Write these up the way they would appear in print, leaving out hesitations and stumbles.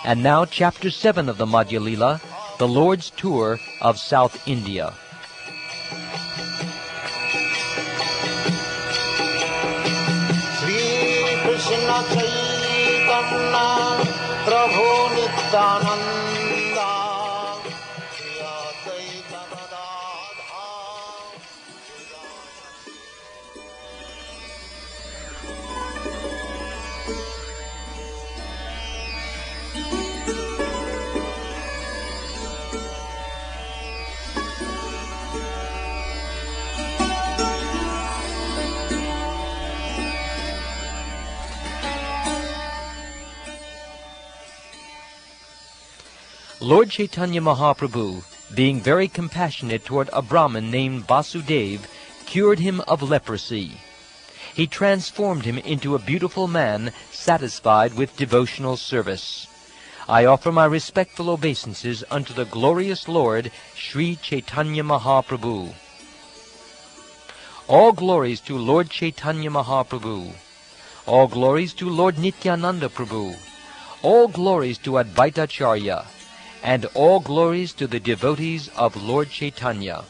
And now Chapter 7 of the Madhya Lila, the Lord's Tour of South India. Sri Caitanya, Prabhu Nityananda, Lord Chaitanya Mahaprabhu, being very compassionate toward a Brahmin named Vasudev, cured him of leprosy. He transformed him into a beautiful man, satisfied with devotional service. I offer my respectful obeisances unto the glorious Lord, Sri Caitanya Mahaprabhu. All glories to Lord Chaitanya Mahaprabhu. All glories to Lord Nityananda Prabhu. All glories to Advaitacharya. And all glories to the devotees of Lord Chaitanya.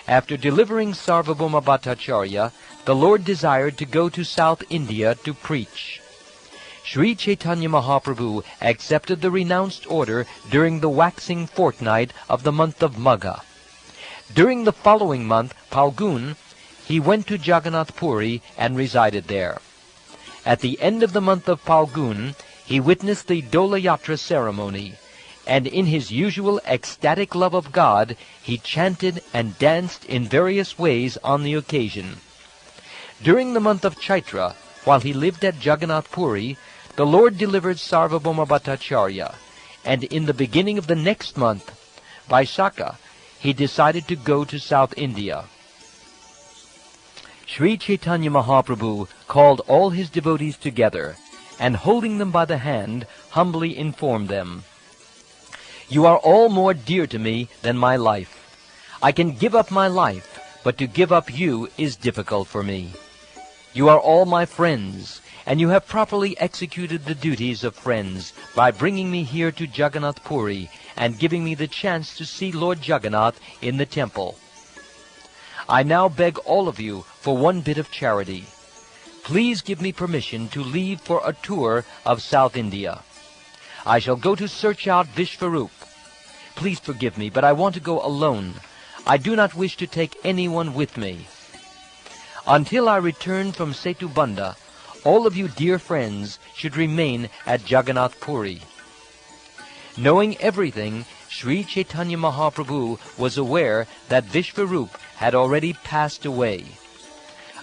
After delivering Sarvabhouma Bhattacharya, the Lord desired to go to South India to preach. Sri Caitanya Mahaprabhu accepted the renounced order during the waxing fortnight of the month of Magha. During the following month, Phalgun, he went to Jagannath Puri and resided there. At the end of the month of Phalgun, he witnessed the Dola Yatra ceremony, and in his usual ecstatic love of God, he chanted and danced in various ways on the occasion. During the month of Chaitra, while he lived at Jagannath Puri, the Lord delivered Sarvabhouma Bhattacharya, and in the beginning of the next month, Vaishakha, he decided to go to South India. Sri Caitanya Mahaprabhu called all his devotees together, and holding them by the hand, humbly informed them, "You are all more dear to me than my life. I can give up my life, but to give up you is difficult for me. You are all my friends, and you have properly executed the duties of friends by bringing me here to Jagannath Puri and giving me the chance to see Lord Jagannath in the temple. I now beg all of you for one bit of charity. Please give me permission to leave for a tour of South India. I shall go to search out Vishvarup. Please forgive me, but I want to go alone. I do not wish to take anyone with me. Until I return from Setubanda, all of you dear friends should remain at Jagannath Puri." Knowing everything, Sri Caitanya Mahaprabhu was aware that Vishvarup had already passed away.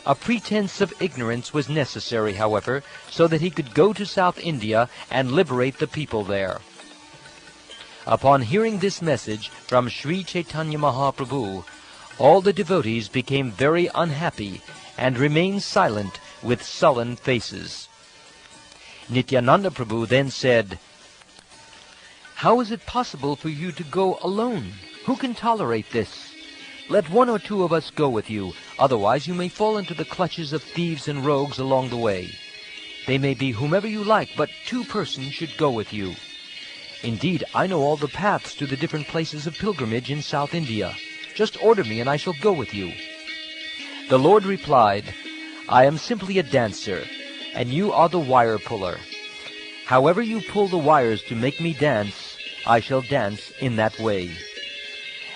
A pretense of ignorance was necessary, however, so that he could go to South India and liberate the people there. Upon hearing this message from Sri Caitanya Mahaprabhu, all the devotees became very unhappy and remained silent with sullen faces. Nityananda Prabhu then said, "How is it possible for you to go alone? Who can tolerate this? Let one or two of us go with you, otherwise you may fall into the clutches of thieves and rogues along the way. They may be whomever you like, but 2 persons should go with you. Indeed, I know all the paths to the different places of pilgrimage in South India. Just order me and I shall go with you." The Lord replied, "I am simply a dancer, and you are the wire puller. However you pull the wires to make me dance, I shall dance in that way."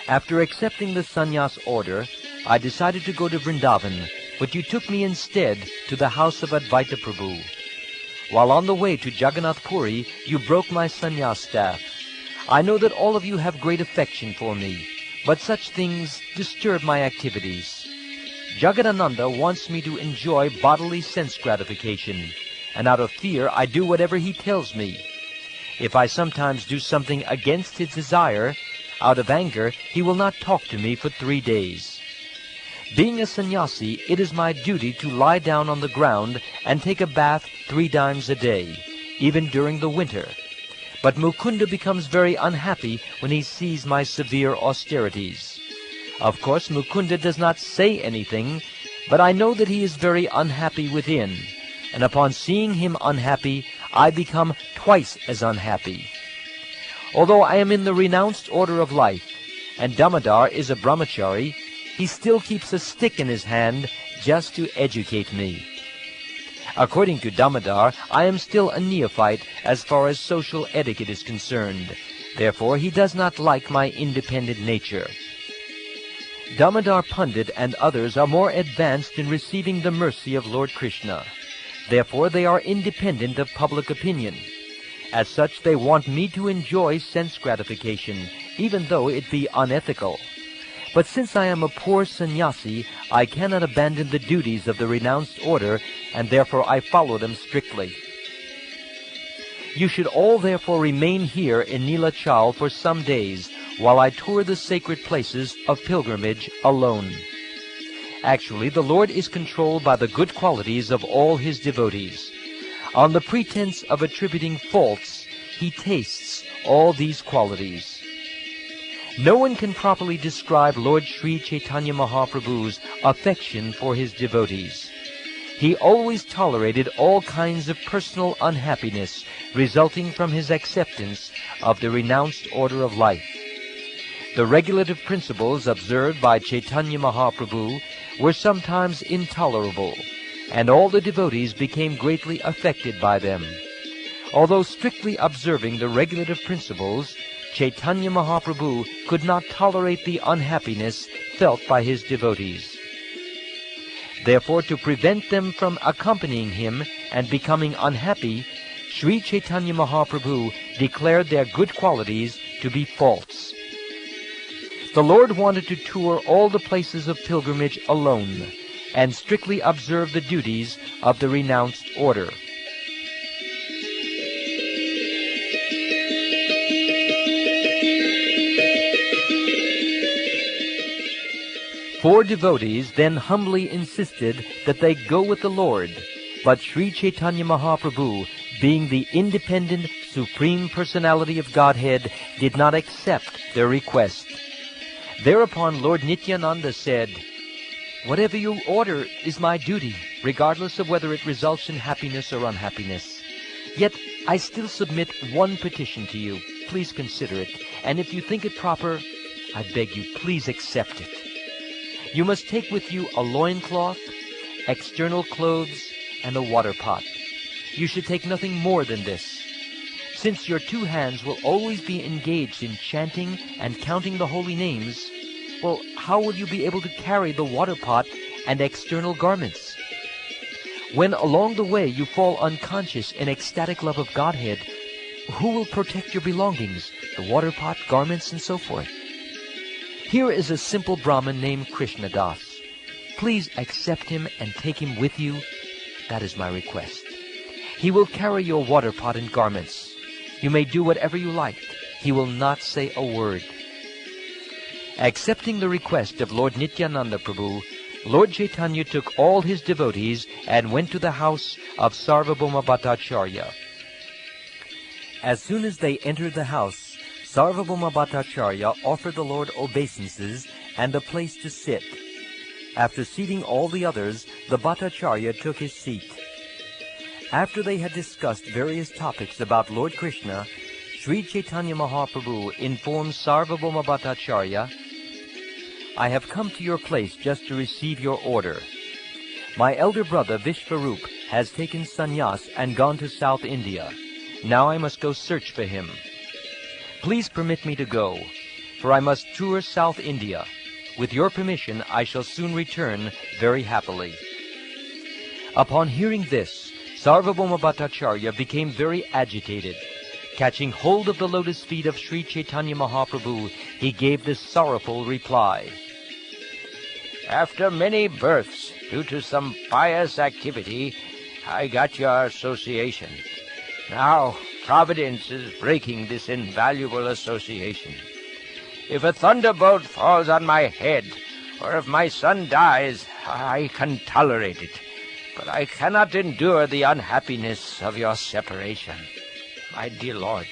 After accepting the sannyas order, I decided to go to Vrindavan, but you took me instead to the house of Advaita Prabhu. While on the way to Jagannath Puri, you broke my sannyas staff. I know that all of you have great affection for me, but such things disturb my activities. Jagadananda wants me to enjoy bodily sense gratification, and out of fear I do whatever he tells me. If I sometimes do something against his desire, out of anger he will not talk to me for 3 days. Being a sannyasi, it is my duty to lie down on the ground and take a bath 3 times a day, even during the winter. But Mukunda becomes very unhappy when he sees my severe austerities. Of course, Mukunda does not say anything, But I know that he is very unhappy within, and upon seeing him unhappy, I become twice as unhappy. Although I am in the renounced order of life, and Damodar is a brahmachari, he still keeps a stick in his hand just to educate me. According to Damodar, I am still a neophyte as far as social etiquette is concerned. Therefore, he does not like my independent nature. Damodar Pandit and others are more advanced in receiving the mercy of Lord Krishna. Therefore, they are independent of public opinion. As such, they want me to enjoy sense gratification, even though it be unethical. But since I am a poor sannyasi, I cannot abandon the duties of the renounced order, and therefore I follow them strictly. You should all therefore remain here in Nilachal for some days, while I tour the sacred places of pilgrimage alone. Actually, the Lord is controlled by the good qualities of all his devotees. On the pretense of attributing faults, he tastes all these qualities. No one can properly describe Lord Sri Caitanya Mahaprabhu's affection for his devotees. He always tolerated all kinds of personal unhappiness resulting from his acceptance of the renounced order of life. The regulative principles observed by Caitanya Mahaprabhu were sometimes intolerable, and all the devotees became greatly affected by them. Although strictly observing the regulative principles, Caitanya Mahaprabhu could not tolerate the unhappiness felt by his devotees. Therefore, to prevent them from accompanying him and becoming unhappy, Sri Caitanya Mahaprabhu declared their good qualities to be false. The Lord wanted to tour all the places of pilgrimage alone and strictly observe the duties of the renounced order. Four devotees then humbly insisted that they go with the Lord, but Sri Caitanya Mahaprabhu, being the independent Supreme Personality of Godhead, did not accept their request. Thereupon Lord Nityananda said, "Whatever you order is my duty, regardless of whether it results in happiness or unhappiness. Yet I still submit one petition to you. Please consider it, and if you think it proper, I beg you, please accept it. You must take with you a loincloth, external clothes, and a water pot. You should take nothing more than this. Since your two hands will always be engaged in chanting and counting the holy names, well, how will you be able to carry the water pot and external garments? When along the way you fall unconscious in ecstatic love of Godhead, who will protect your belongings, the water pot, garments, and so forth? Here is a simple Brahmin named Krishna Das. Please accept him and take him with you. That is my request. He will carry your water pot and garments. You may do whatever you like. He will not say a word." Accepting the request of Lord Nityananda Prabhu, Lord Caitanya took all his devotees and went to the house of Sarvabhouma Bhattacharya. As soon as they entered the house, Sarvabhouma Bhattacharya offered the Lord obeisances and a place to sit. After seating all the others, the Bhattacharya took his seat. After they had discussed various topics about Lord Krishna, Sri Caitanya Mahaprabhu informed Sarvabhouma Bhattacharya, "I have come to your place just to receive your order. My elder brother Vishvarup has taken sannyas and gone to South India. Now I must go search for him. Please permit me to go, for I must tour South India. With your permission, I shall soon return very happily." Upon hearing this, Sarvabhouma Bhattacharya became very agitated. Catching hold of the lotus feet of Sri Caitanya Mahaprabhu, he gave this sorrowful reply. "After many births, due to some pious activity, I got your association. Now, Providence is breaking this invaluable association. If a thunderbolt falls on my head, or if my son dies, I can tolerate it. But I cannot endure the unhappiness of your separation. My dear Lord,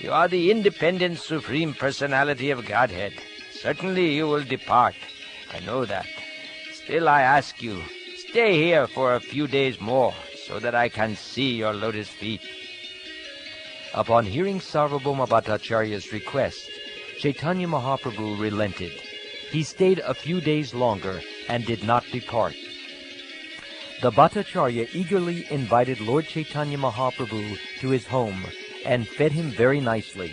you are the independent Supreme Personality of Godhead. Certainly you will depart. I know that. Still I ask you, stay here for a few days more, so that I can see your lotus feet." Upon hearing Sarvabhouma Bhattacharya's request, Caitanya Mahaprabhu relented. He stayed a few days longer and did not depart. The Bhattacharya eagerly invited Lord Caitanya Mahaprabhu to his home and fed him very nicely.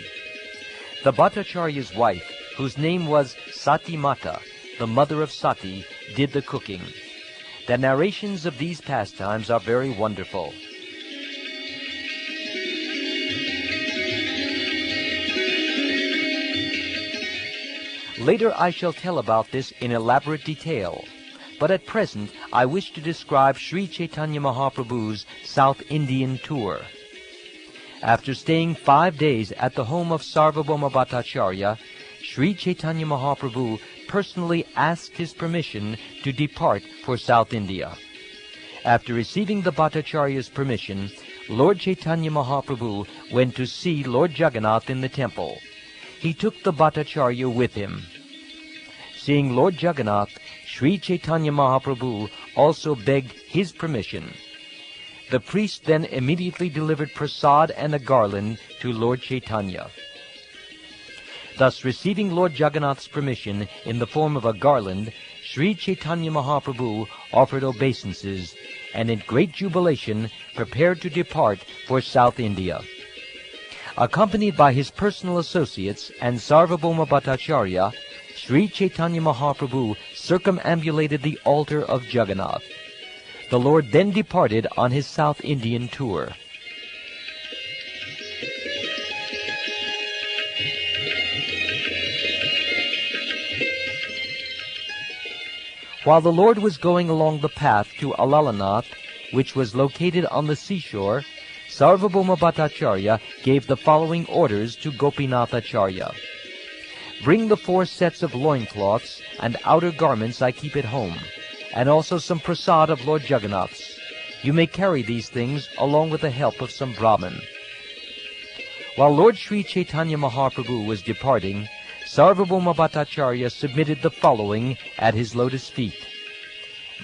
The Bhattacharya's wife, whose name was Sati Mata, the mother of Sati, did the cooking. The narrations of these pastimes are very wonderful. Later I shall tell about this in elaborate detail, but at present I wish to describe Sri Caitanya Mahaprabhu's South Indian tour. After staying 5 days at the home of Sarvabhouma Bhattacharya, Sri Caitanya Mahaprabhu personally asked his permission to depart for South India. After receiving the Bhattacharya's permission, Lord Caitanya Mahaprabhu went to see Lord Jagannath in the temple. He took the Bhattacharya with him. Seeing Lord Jagannath, Sri Caitanya Mahaprabhu also begged his permission. The priest then immediately delivered prasad and a garland to Lord Caitanya. Thus, receiving Lord Jagannath's permission in the form of a garland, Sri Caitanya Mahaprabhu offered obeisances and in great jubilation prepared to depart for South India. Accompanied by his personal associates and Sarvabhouma Bhattacharya, Sri Caitanya Mahaprabhu circumambulated the altar of Jagannath. The Lord then departed on his South Indian tour. While the Lord was going along the path to Alalanath, which was located on the seashore, Sarvabhouma Bhattacharya gave the following orders to Gopinathacharya. "Bring the 4 sets of loincloths and outer garments I keep at home, and also some prasad of Lord Jagannath's. You may carry these things along with the help of some Brahmin." While Lord Sri Caitanya Mahaprabhu was departing, Sarvabhouma Bhattacharya submitted the following at his lotus feet.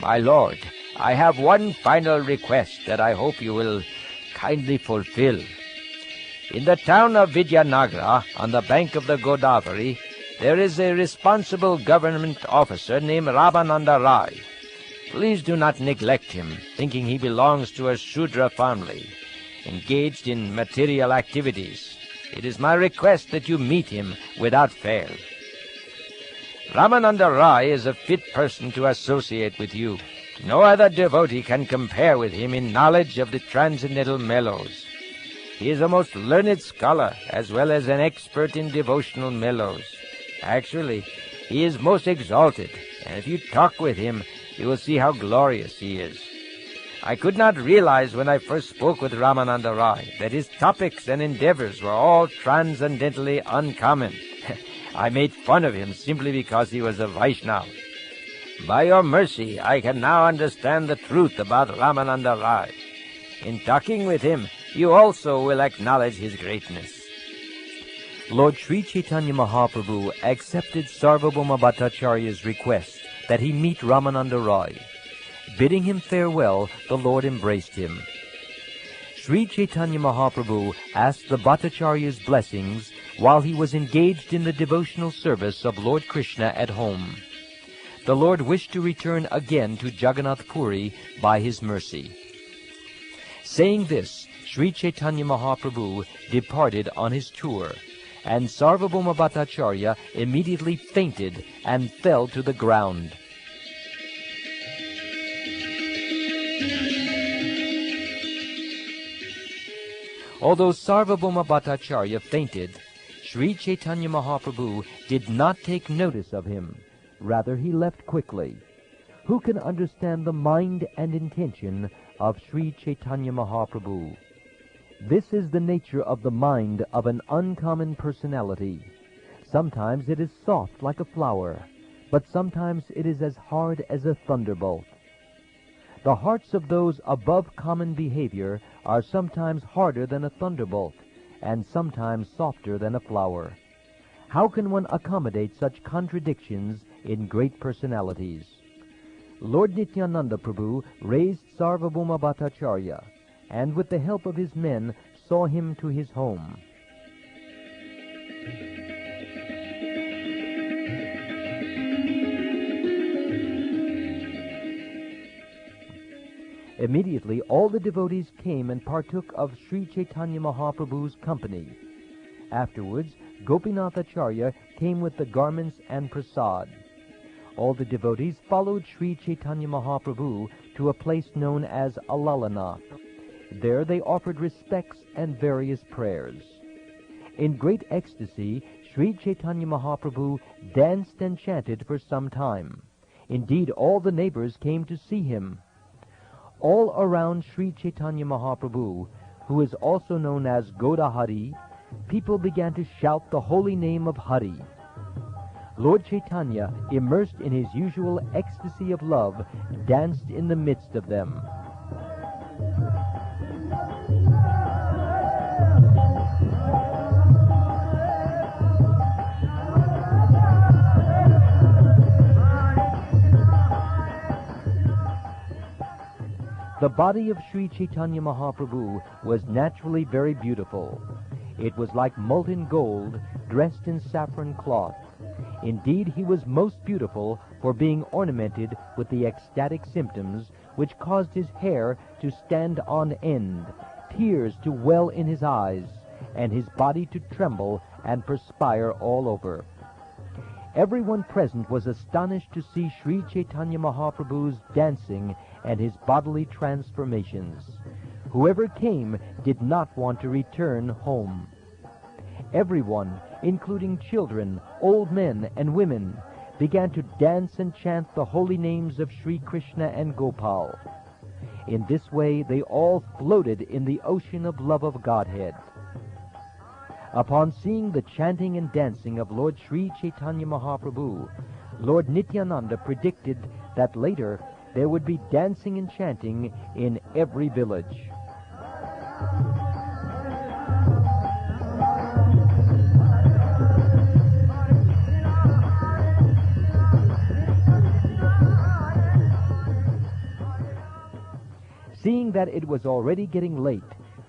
"My lord, I have one final request that I hope you will kindly fulfill. In the town of Vidyanagra, on the bank of the Godavari, there is a responsible government officer named Ramananda Rai. Please do not neglect him, thinking he belongs to a Shudra family, engaged in material activities. It is my request that you meet him without fail. Ramananda Rai is a fit person to associate with you. No other devotee can compare with him in knowledge of the transcendental mellows. He is a most learned scholar, as well as an expert in devotional mellows. Actually, he is most exalted, and if you talk with him, you will see how glorious he is. I could not realize when I first spoke with Ramananda Rai that his topics and endeavors were all transcendently uncommon. I made fun of him simply because he was a Vaishnava. By your mercy, I can now understand the truth about Ramananda Rai. In talking with him, you also will acknowledge his greatness." Lord Sri Caitanya Mahaprabhu accepted Sarvabhouma Bhattacharya's request that he meet Ramananda Rai. Bidding him farewell, the Lord embraced him. Sri Caitanya Mahaprabhu asked the Bhattacharya's blessings while he was engaged in the devotional service of Lord Krishna at home. The Lord wished to return again to Jagannath Puri by his mercy. Saying this, Sri Caitanya Mahaprabhu departed on his tour, and Sarvabhouma Bhattacharya immediately fainted and fell to the ground. Although Sarvabhouma Bhattacharya fainted, Sri Caitanya Mahaprabhu did not take notice of him. Rather, he left quickly. Who can understand the mind and intention of Sri Caitanya Mahaprabhu? This is the nature of the mind of an uncommon personality. Sometimes it is soft like a flower, but sometimes it is as hard as a thunderbolt. The hearts of those above common behavior are sometimes harder than a thunderbolt, and sometimes softer than a flower. How can one accommodate such contradictions in great personalities? Lord Nityananda Prabhu raised Sarvabhouma Bhattacharya, and with the help of his men saw him to his home. Immediately all the devotees came and partook of Sri Caitanya Mahaprabhu's company. Afterwards, Gopinathacharya came with the garments and prasad. All the devotees followed Sri Caitanya Mahaprabhu to a place known as Alalanath. There they offered respects and various prayers. In great ecstasy, Sri Caitanya Mahaprabhu danced and chanted for some time. Indeed, all the neighbors came to see him. All around Sri Caitanya Mahaprabhu, who is also known as Goda Hari, people began to shout the holy name of Hari. Lord Caitanya, immersed in his usual ecstasy of love, danced in the midst of them. The body of Sri Caitanya Mahaprabhu was naturally very beautiful. It was like molten gold, dressed in saffron cloth. Indeed, he was most beautiful for being ornamented with the ecstatic symptoms which caused his hair to stand on end, tears to well in his eyes, and his body to tremble and perspire all over. Everyone present was astonished to see Sri Caitanya Mahaprabhu's dancing and his bodily transformations. Whoever came did not want to return home. Everyone, including children, old men, and women, began to dance and chant the holy names of Sri Krishna and Gopal. In this way, they all floated in the ocean of love of Godhead. Upon seeing the chanting and dancing of Lord Sri Caitanya Mahaprabhu, Lord Nityananda predicted that later there would be dancing and chanting in every village. Seeing that it was already getting late,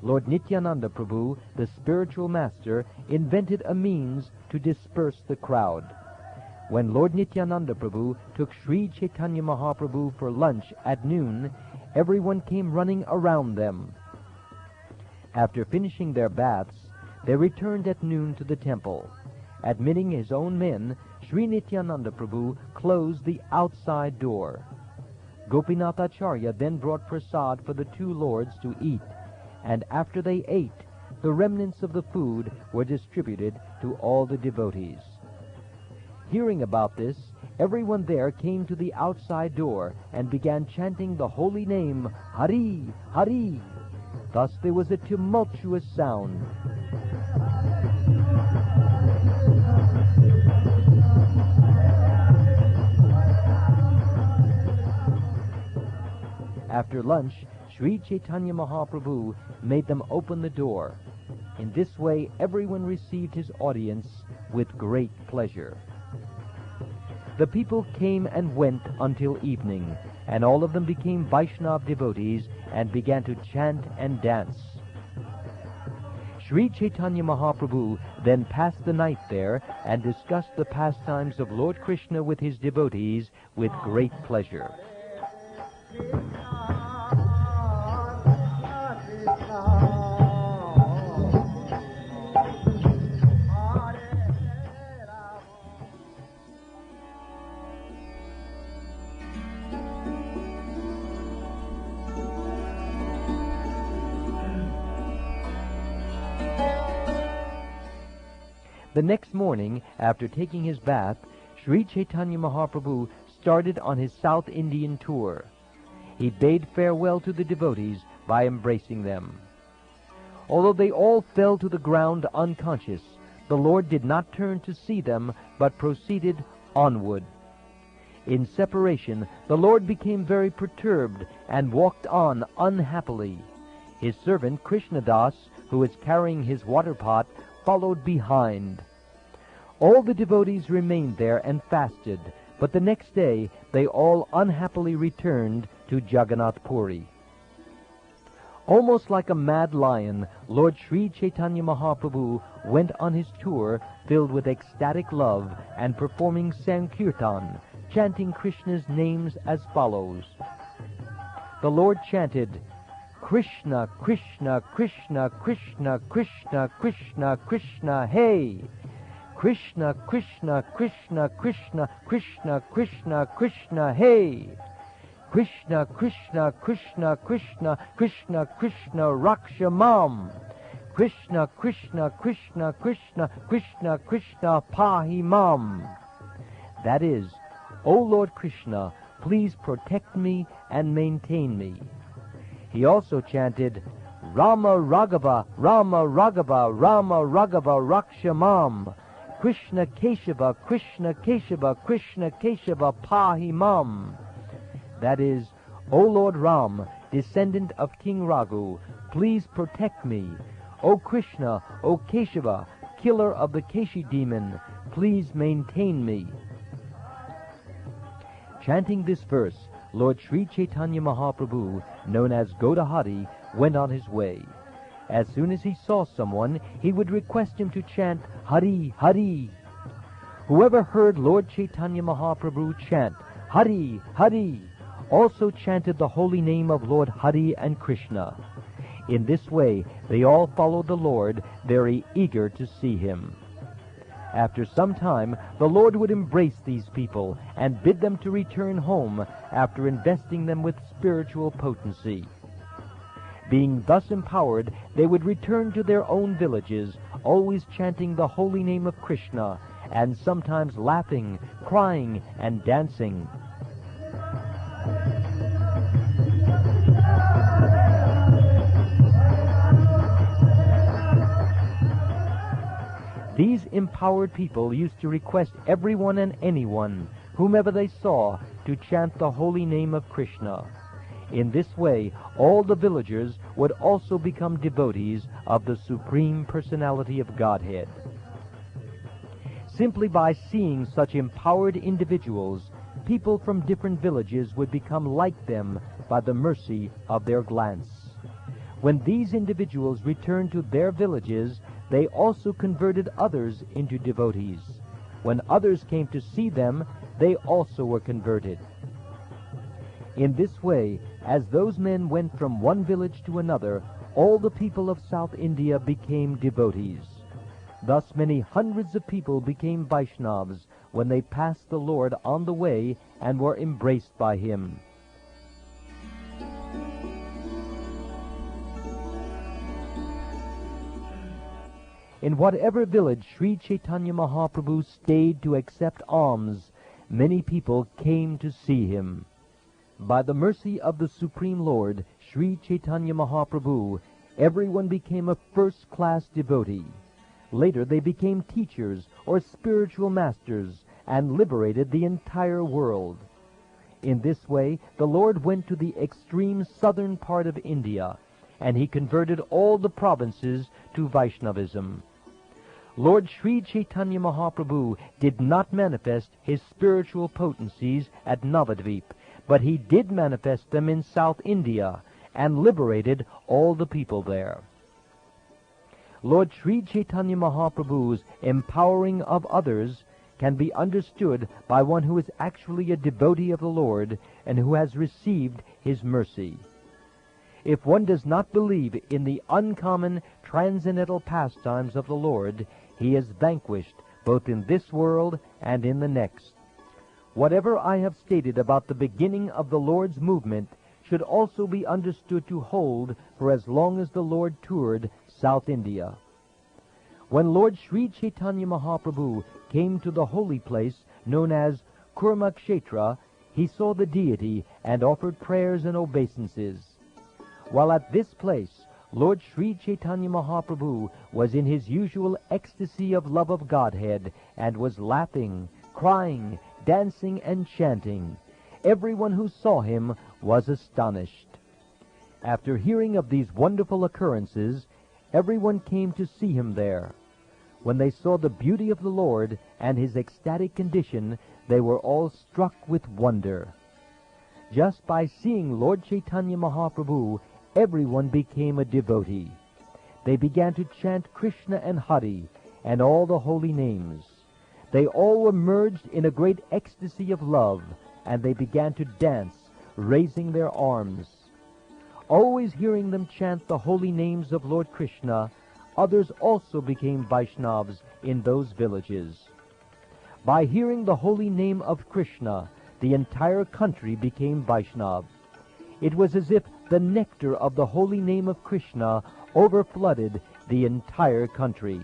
Lord Nityananda Prabhu, the spiritual master, invented a means to disperse the crowd. When Lord Nityananda Prabhu took Sri Caitanya Mahaprabhu for lunch at noon, everyone came running around them. After finishing their baths, they returned at noon to the temple. Admitting his own men, Sri Nityananda Prabhu closed the outside door. Gopinathacharya then brought prasad for the two lords to eat, and after they ate, the remnants of the food were distributed to all the devotees. Hearing about this, everyone there came to the outside door and began chanting the holy name, Hari, Hari. Thus there was a tumultuous sound. After lunch, Sri Caitanya Mahaprabhu made them open the door. In this way, everyone received his audience with great pleasure. The people came and went until evening, and all of them became Vaishnava devotees and began to chant and dance. Sri Caitanya Mahaprabhu then passed the night there and discussed the pastimes of Lord Krishna with his devotees with great pleasure. The next morning, after taking his bath, Sri Caitanya Mahaprabhu started on his South Indian tour. He bade farewell to the devotees by embracing them. Although they all fell to the ground unconscious, the Lord did not turn to see them, but proceeded onward. In separation, the Lord became very perturbed and walked on unhappily. His servant Krishnadas, who was carrying his water pot, followed behind. All the devotees remained there and fasted, but the next day they all unhappily returned to Jagannath Puri. Almost like a mad lion, Lord Sri Caitanya Mahaprabhu went on his tour filled with ecstatic love and performing Sankirtan, chanting Krishna's names as follows. The Lord chanted, Krishna, Krishna, Krishna, Krishna, Krishna, Krishna, Krishna, hey! Krishna, Krishna, Krishna, Krishna, Krishna, Krishna, Krishna, hey! Krishna, Krishna, Krishna, Krishna, Krishna, Krishna, Raksha Mam! Krishna, Krishna, Krishna, Krishna, Krishna, Krishna, Pahi Mam! That is, O Lord Krishna, please protect me and maintain me. He also chanted, Rama Raghava, Rama Raghava, Rama Raghava, Raksha Mam! Krishna Keshava, Krishna Keshava, Krishna Keshava, Pahi Mam! That is, O Lord Ram, descendant of King Raghu, please protect me. O Krishna, O Keshava, killer of the Keshi demon, please maintain me. Chanting this verse, Lord Sri Caitanya Mahaprabhu, known as Godahari, went on his way. As soon as he saw someone, he would request him to chant Hari, Hari. Whoever heard Lord Caitanya Mahaprabhu chant Hari, Hari, also chanted the holy name of Lord Hari and Krishna. In this way, they all followed the Lord, very eager to see him. After some time, the Lord would embrace these people and bid them to return home after investing them with spiritual potency. Being thus empowered, they would return to their own villages, always chanting the holy name of Krishna, and sometimes laughing, crying, and dancing. These empowered people used to request everyone and anyone, whomever they saw, to chant the holy name of Krishna. In this way, all the villagers would also become devotees of the Supreme Personality of Godhead. Simply by seeing such empowered individuals, people from different villages would become like them by the mercy of their glance. When these individuals returned to their villages, they also converted others into devotees. When others came to see them, they also were converted. In this way, as those men went from one village to another, all the people of South India became devotees. Thus many hundreds of people became Vaishnavas when they passed the Lord on the way and were embraced by him. In whatever village Sri Caitanya Mahaprabhu stayed to accept alms, many people came to see him. By the mercy of the Supreme Lord, Sri Caitanya Mahaprabhu, everyone became a first-class devotee. Later they became teachers or spiritual masters and liberated the entire world. In this way, the Lord went to the extreme southern part of India, and he converted all the provinces to Vaishnavism. Lord Sri Caitanya Mahaprabhu did not manifest his spiritual potencies at Navadvip, but he did manifest them in South India and liberated all the people there. Lord Sri Caitanya Mahaprabhu's empowering of others can be understood by one who is actually a devotee of the Lord and who has received his mercy. If one does not believe in the uncommon transcendental pastimes of the Lord, he is vanquished both in this world and in the next. Whatever I have stated about the beginning of the Lord's movement should also be understood to hold for as long as the Lord toured South India. When Lord Sri Caitanya Mahaprabhu came to the holy place known as Kurmakshetra, he saw the deity and offered prayers and obeisances. While at this place, Lord Sri Caitanya Mahaprabhu was in his usual ecstasy of love of Godhead and was laughing, crying, dancing, and chanting. Everyone who saw him was astonished. After hearing of these wonderful occurrences, everyone came to see him there. When they saw the beauty of the Lord and his ecstatic condition, they were all struck with wonder. Just by seeing Lord Chaitanya Mahaprabhu, everyone became a devotee. They began to chant Krishna and Hari and all the holy names. They all were merged in a great ecstasy of love, and they began to dance, raising their arms. Always hearing them chant the holy names of Lord Krishna, others also became Vaishnavas in those villages. By hearing the holy name of Krishna, the entire country became Vaishnav. It was as if the nectar of the holy name of Krishna overflooded the entire country.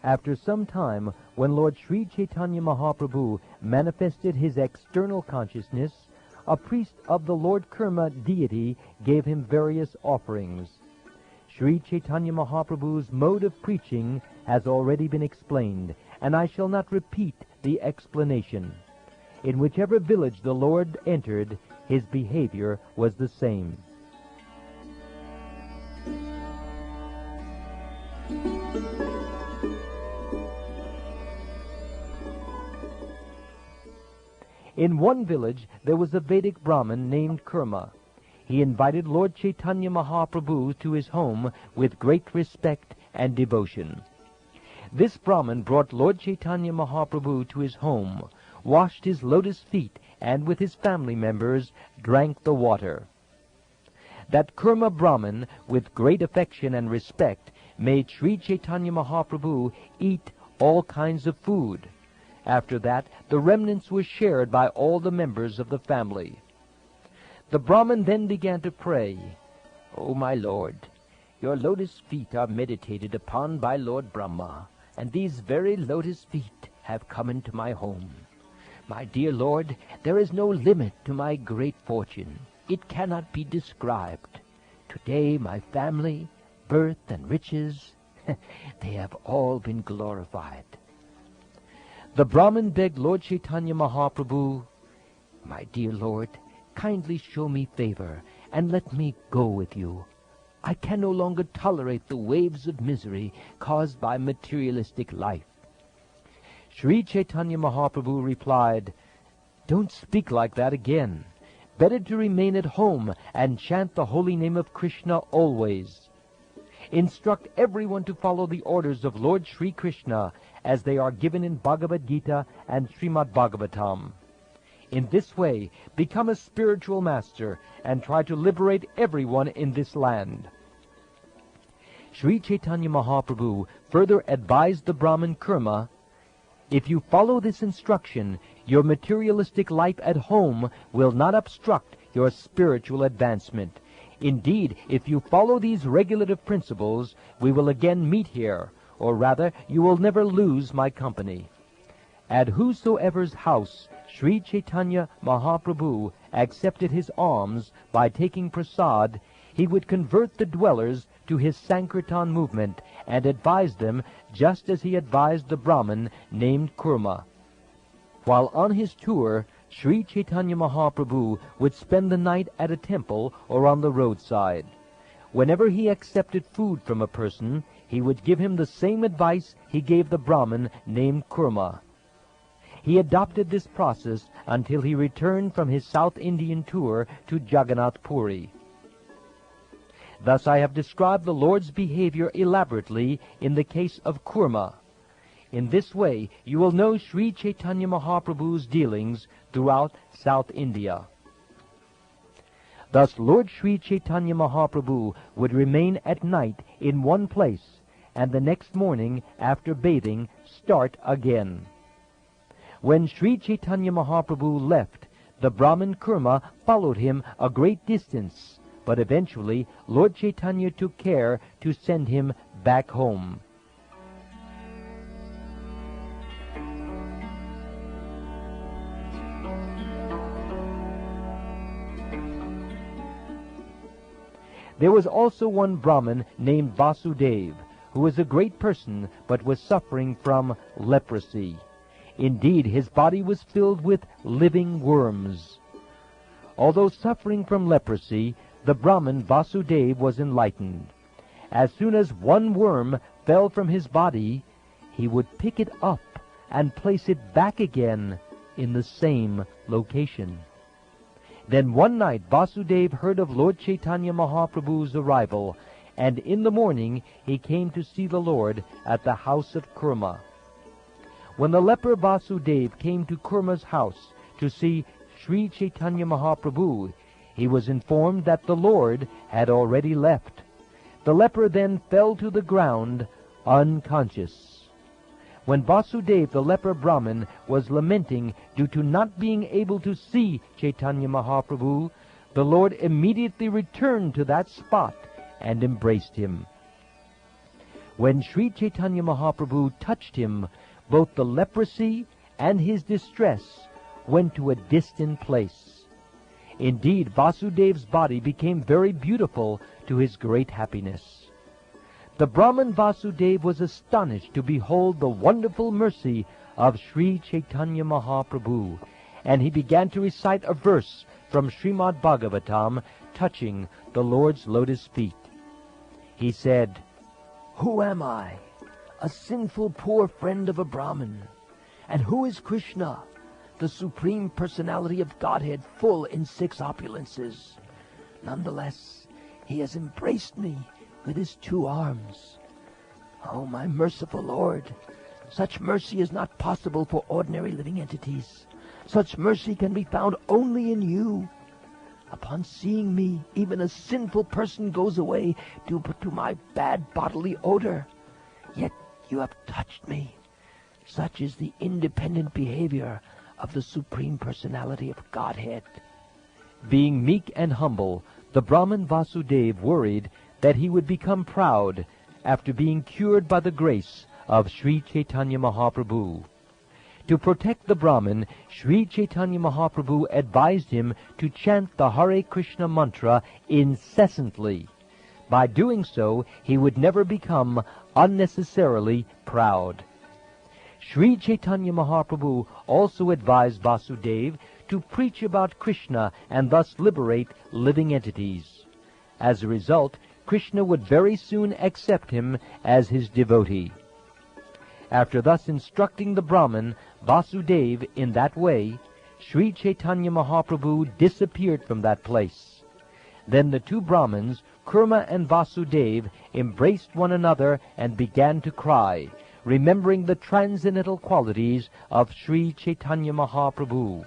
After some time, when Lord Sri Caitanya Mahaprabhu manifested his external consciousness, a priest of the Lord Kurma deity gave him various offerings. Sri Caitanya Mahaprabhu's mode of preaching has already been explained, and I shall not repeat the explanation. In whichever village the Lord entered, his behavior was the same. In one village there was a Vedic Brahmin named Kurma. He invited Lord Chaitanya Mahaprabhu to his home with great respect and devotion. This Brahmin brought Lord Chaitanya Mahaprabhu to his home, washed his lotus feet, and with his family members drank the water. That Kurma Brahmin, with great affection and respect, made Sri Caitanya Mahaprabhu eat all kinds of food. After that, the remnants were shared by all the members of the family. The Brahmin then began to pray, "O my Lord, your lotus feet are meditated upon by Lord Brahma, and these very lotus feet have come into my home. My dear Lord, there is no limit to my great fortune. It cannot be described. Today my family, birth, and riches, they have all been glorified." The Brahmin begged Lord Chaitanya Mahaprabhu, "My dear Lord, kindly show me favor and let me go with you. I can no longer tolerate the waves of misery caused by materialistic life." Sri Caitanya Mahaprabhu replied, "Don't speak like that again. Better to remain at home and chant the holy name of Krishna always. Instruct everyone to follow the orders of Lord Sri Krishna as they are given in Bhagavad Gita and Srimad Bhagavatam. In this way, become a spiritual master and try to liberate everyone in this land." Sri Caitanya Mahaprabhu further advised the Brahmin Kurma, "If you follow this instruction, your materialistic life at home will not obstruct your spiritual advancement. Indeed, if you follow these regulative principles, we will again meet here, or rather, you will never lose my company." At whosoever's house Sri Caitanya Mahaprabhu accepted his alms by taking prasad, he would convert the dwellers to his Sankirtan movement and advise them just as he advised the Brahmin named Kurma. While on his tour, Sri Caitanya Mahaprabhu would spend the night at a temple or on the roadside. Whenever he accepted food from a person, he would give him the same advice he gave the Brahmin named Kurma. He adopted this process until he returned from his South Indian tour to Jagannath Puri. Thus I have described the Lord's behavior elaborately in the case of Kurma. In this way, you will know Sri Caitanya Mahaprabhu's dealings throughout South India. Thus Lord Sri Caitanya Mahaprabhu would remain at night in one place, and the next morning, after bathing, start again. When Sri Caitanya Mahaprabhu left, the Brahmin Kurma followed him a great distance, but eventually Lord Chaitanya took care to send him back home. There was also one Brahmin named Vasudev, who was a great person but was suffering from leprosy. Indeed, his body was filled with living worms. Although suffering from leprosy, the Brahmin Vasudev was enlightened. As soon as one worm fell from his body, he would pick it up and place it back again in the same location. Then one night Vasudev heard of Lord Chaitanya Mahaprabhu's arrival, and in the morning he came to see the Lord at the house of Kurma. When the leper Vasudev came to Kurma's house to see Sri Caitanya Mahaprabhu, he was informed that the Lord had already left. The leper then fell to the ground unconscious. When Vasudev, the leper Brahmin, was lamenting due to not being able to see Chaitanya Mahaprabhu, the Lord immediately returned to that spot and embraced him. When Sri Caitanya Mahaprabhu touched him, both the leprosy and his distress went to a distant place. Indeed, Vasudev's body became very beautiful to his great happiness. The Brahmin Vasudev was astonished to behold the wonderful mercy of Sri Caitanya Mahaprabhu, and he began to recite a verse from Srimad Bhagavatam touching the Lord's lotus feet. He said, "Who am I, a sinful poor friend of a Brahmin? And who is Krishna, the Supreme Personality of Godhead, full in 6 opulences? Nonetheless, he has embraced me with his 2 arms. Oh, my merciful Lord, such mercy is not possible for ordinary living entities. Such mercy can be found only in you. Upon seeing me, even a sinful person goes away due to my bad bodily odor. Yet you have touched me. Such is the independent behavior of the Supreme Personality of Godhead." Being meek and humble, the Brahmin Vasudev worried that he would become proud after being cured by the grace of Sri Caitanya Mahaprabhu. To protect the Brahmin, Sri Caitanya Mahaprabhu advised him to chant the Hare Krishna mantra incessantly. By doing so, he would never become unnecessarily proud. Sri Caitanya Mahaprabhu also advised Vasudev to preach about Krishna and thus liberate living entities. As a result, Krishna would very soon accept him as his devotee. After thus instructing the Brahmin Vasudev in that way, Sri Caitanya Mahaprabhu disappeared from that place. Then the 2 Brahmins, Kurma and Vasudev, embraced one another and began to cry, remembering the transcendental qualities of Sri Caitanya Mahaprabhu.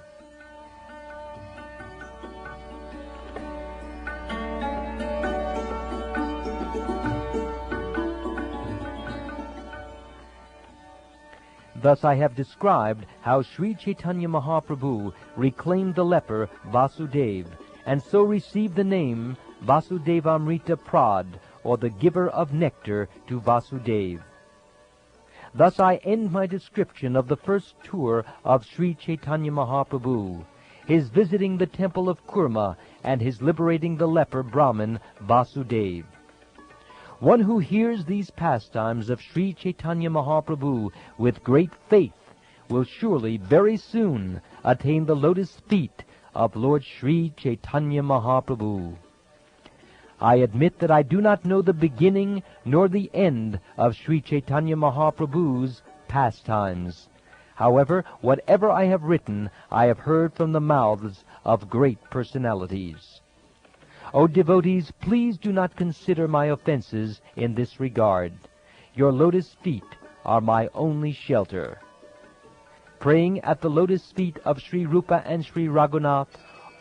Thus I have described how Sri Caitanya Mahaprabhu reclaimed the leper Vasudev, and so received the name Vasudevamrita Prad, or the giver of nectar to Vasudev. Thus I end my description of the first tour of Sri Caitanya Mahaprabhu, his visiting the temple of Kurma, and his liberating the leper Brahmin Vasudev. One who hears these pastimes of Sri Caitanya Mahaprabhu with great faith will surely very soon attain the lotus feet of Lord Sri Caitanya Mahaprabhu. I admit that I do not know the beginning nor the end of Sri Caitanya Mahaprabhu's pastimes. However, whatever I have written, I have heard from the mouths of great personalities. O devotees, please do not consider my offenses in this regard. Your lotus feet are my only shelter. Praying at the lotus feet of Sri Rupa and Sri Raghunath,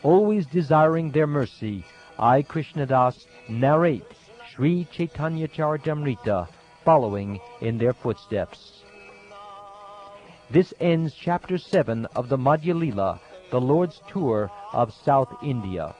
always desiring their mercy, I, Krishnadas, narrate Sri Caitanya-caritamrta, following in their footsteps. This ends Chapter 7 of the Madhya Lila, the Lord's tour of South India.